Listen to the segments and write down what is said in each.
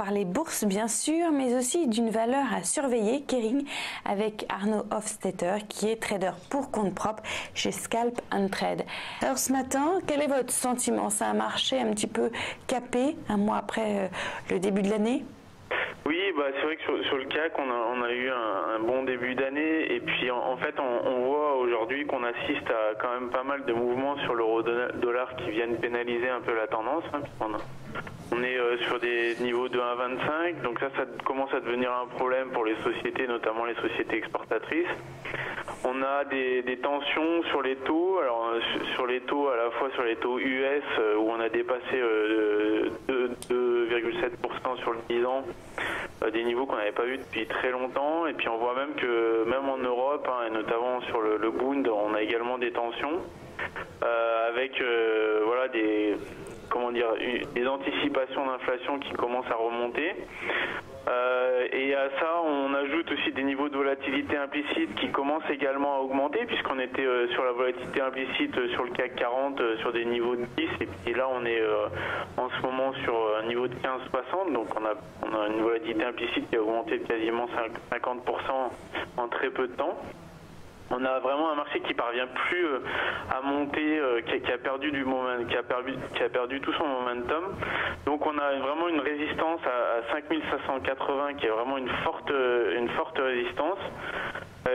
parler bourse bien sûr, mais aussi d'une valeur à surveiller, Kering, avec Arnaud Hofstetter qui est trader pour compte propre chez Scalp & Trade. Alors ce matin, quel est votre sentiment? C'est un marché un petit peu capé, un mois après le début de l'année? Oui, c'est vrai que sur le CAC, on a eu un bon début d'année et puis en fait on voit aujourd'hui qu'on assiste à quand même pas mal de mouvements sur l'euro-dollar qui viennent pénaliser un peu la tendance. On est sur des niveaux de 1,25, donc ça commence à devenir un problème pour les sociétés, notamment les sociétés exportatrices. On a des tensions sur les taux, alors sur les taux à la fois sur les taux US où on a dépassé 2,7% sur le 10 ans, des niveaux qu'on n'avait pas vus depuis très longtemps, et puis on voit même que même en Europe, et notamment sur le Bund, on a également des tensions avec voilà des anticipations d'inflation qui commencent à remonter. Et à ça, on ajoute aussi des niveaux de volatilité implicite qui commencent également à augmenter, puisqu'on était sur la volatilité implicite sur le CAC 40 sur des niveaux de 10, et puis là on est en ce moment sur un niveau de 15,60, donc on a une volatilité implicite qui a augmenté de quasiment 50% en très peu de temps. On a vraiment un marché qui parvient plus à monter, qui a perdu qui a perdu tout son momentum. Donc on a vraiment une résistance à 5580 qui est vraiment une forte résistance.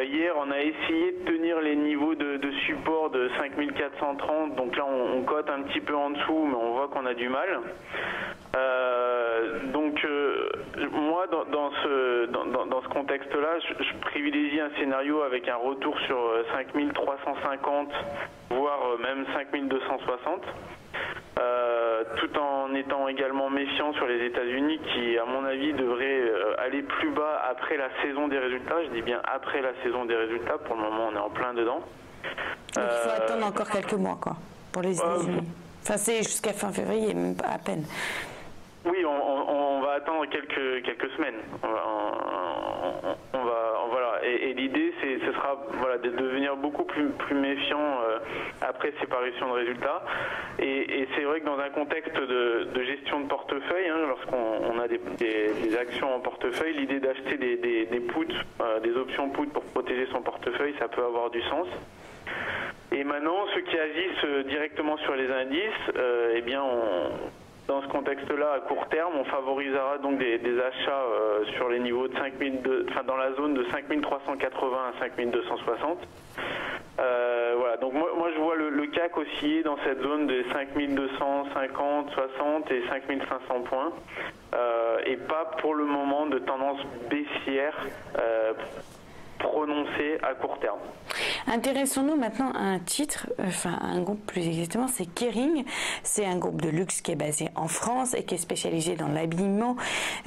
Hier, on a essayé de tenir les niveaux de support de 5430, donc là on cote un petit peu en dessous, mais on voit qu'on a du mal. Moi, dans ce contexte-là, je privilégie un scénario avec un retour sur 5350, voire même 5260. Tout en étant également méfiant sur les États-Unis qui, à mon avis, devraient aller plus bas après la saison des résultats. Je dis bien après la saison des résultats. Pour le moment, on est en plein dedans. Donc il faut attendre encore quelques mois, quoi, pour les États-Unis. Enfin, c'est jusqu'à fin février, même pas à peine. Oui, on va attendre quelques semaines. Voilà. Et l'idée, ce sera de devenir beaucoup plus méfiant après ces parutions de résultats. Et c'est vrai que dans un contexte de gestion de portefeuille, lorsqu'on a des actions en portefeuille, l'idée d'acheter des puts, des options puts pour protéger son portefeuille, ça peut avoir du sens. Et maintenant, ceux qui agissent directement sur les indices, dans ce contexte-là, à court terme, on favorisera donc des achats sur les niveaux de dans la zone de 5380 à 5260. Voilà, donc moi je vois le CAC osciller dans cette zone de 5250, 60 et 5500 points, et pas pour le moment de tendance baissière prononcée à court terme. Intéressons-nous maintenant à un titre, un groupe plus exactement, c'est Kering. C'est un groupe de luxe qui est basé en France et qui est spécialisé dans l'habillement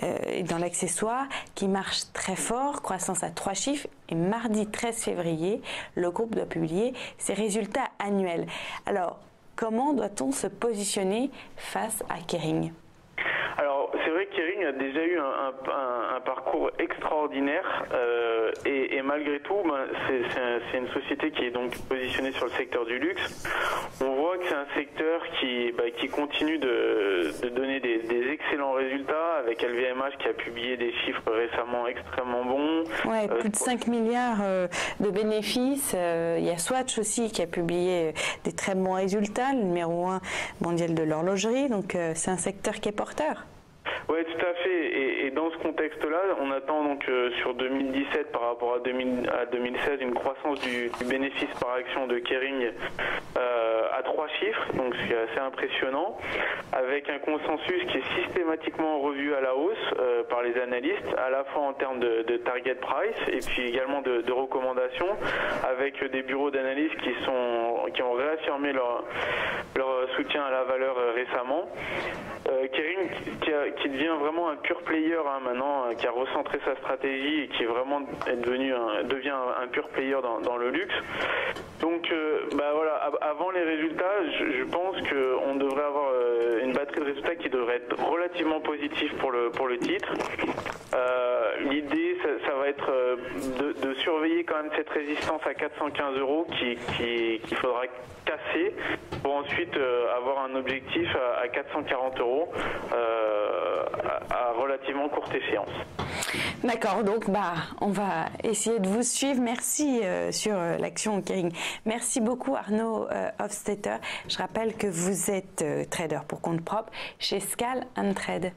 et dans l'accessoire, qui marche très fort, croissance à 3 chiffres. Et mardi 13 février, le groupe doit publier ses résultats annuels. Alors, comment doit-on se positionner face à Kering ? Alors, c'est vrai que Kering a déjà eu un parcours extraordinaire et malgré tout, c'est une société qui est donc positionnée sur le secteur du luxe. On voit que c'est un secteur qui continue de donner des excellents résultats, avec LVMH qui a publié des chiffres récemment extrêmement bons. Ouais, plus de 5 milliards de bénéfices. Il y a Swatch aussi qui a publié des très bons résultats, le numéro 1 mondial de l'horlogerie. Donc c'est un secteur qui est porteur. Oui, tout à fait. Et dans ce contexte-là, on attend donc sur 2017 par rapport à 2016 une croissance du bénéfice par action de Kering à 3 chiffres, donc c'est assez impressionnant, avec un consensus qui est systématiquement revu à la hausse par les analystes, à la fois en termes de target price et puis également de recommandations, avec des bureaux d'analyse qui ont réaffirmé leur soutien à la valeur récemment. Kering qui devient vraiment un pure player maintenant, qui a recentré sa stratégie et qui devient un pure player dans le luxe. Donc voilà, avant les résultats, je pense qu'on devrait avoir une batterie de résultats qui devrait être relativement positive pour le titre. L'idée, ça va être de surveiller quand même cette résistance à 415 € qu'il faudra casser pour ensuite avoir un objectif à 440 €. euros à relativement courte échéance. D'accord, donc on va essayer de vous suivre. Merci sur l'action Kering. Merci beaucoup Arnaud Hofstetter. Je rappelle que vous êtes trader pour compte propre chez Scal & Trade.